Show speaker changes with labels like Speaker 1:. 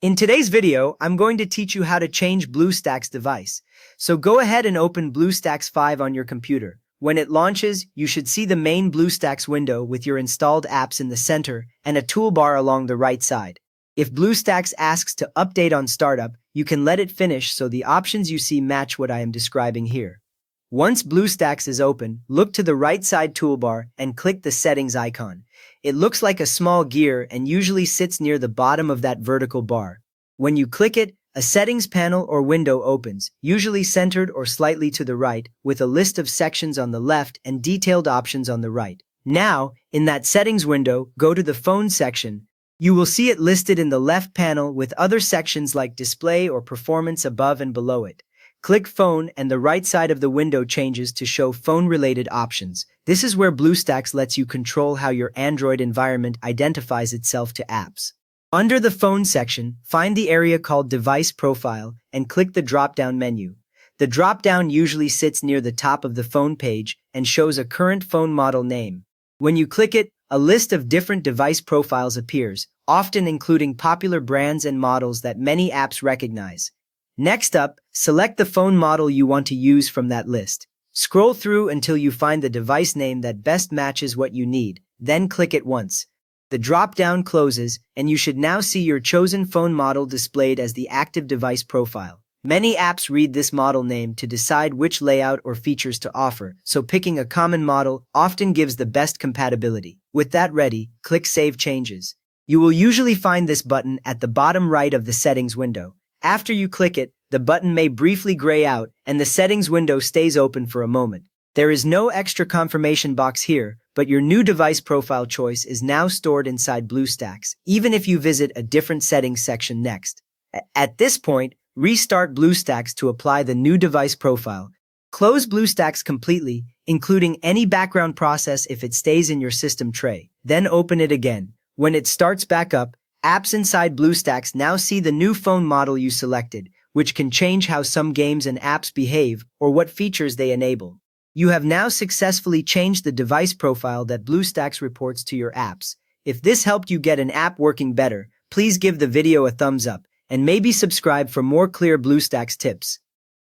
Speaker 1: In today's video, I'm going to teach you how to change BlueStacks device. So go ahead and open BlueStacks 5 on your computer. When it launches, you should see the main BlueStacks window with your installed apps in the center and a toolbar along the right side. If BlueStacks asks to update on startup, you can let it finish so the options you see match what I am describing here. Once BlueStacks is open, look to the right side toolbar and click the settings icon. It looks like a small gear and usually sits near the bottom of that vertical bar. When you click it, a settings panel or window opens, usually centered or slightly to the right, with a list of sections on the left and detailed options on the right. Now, in that settings window, go to the phone section. You will see it listed in the left panel with other sections like display or performance above and below it. Click Phone and the right side of the window changes to show phone-related options. This is where BlueStacks lets you control how your Android environment identifies itself to apps. Under the Phone section, find the area called Device Profile and click the drop-down menu. The drop-down usually sits near the top of the phone page and shows a current phone model name. When you click it, a list of different device profiles appears, often including popular brands and models that many apps recognize. Next up, select the phone model you want to use from that list. Scroll through until you find the device name that best matches what you need, then click it once. The drop-down closes, and you should now see your chosen phone model displayed as the active device profile. Many apps read this model name to decide which layout or features to offer, so picking a common model often gives the best compatibility. With that ready, click Save Changes. You will usually find this button at the bottom right of the settings window. After you click it, the button may briefly gray out and the settings window stays open for a moment. There is no extra confirmation box here, but your new device profile choice is now stored inside BlueStacks, even if you visit a different settings section next. At this point, restart BlueStacks to apply the new device profile. Close BlueStacks completely, including any background process if it stays in your system tray. Then open it again. When it starts back up, apps inside BlueStacks now see the new phone model you selected, which can change how some games and apps behave or what features they enable. You have now successfully changed the device profile that BlueStacks reports to your apps. If this helped you get an app working better, please give the video a thumbs up and maybe subscribe for more clear BlueStacks tips.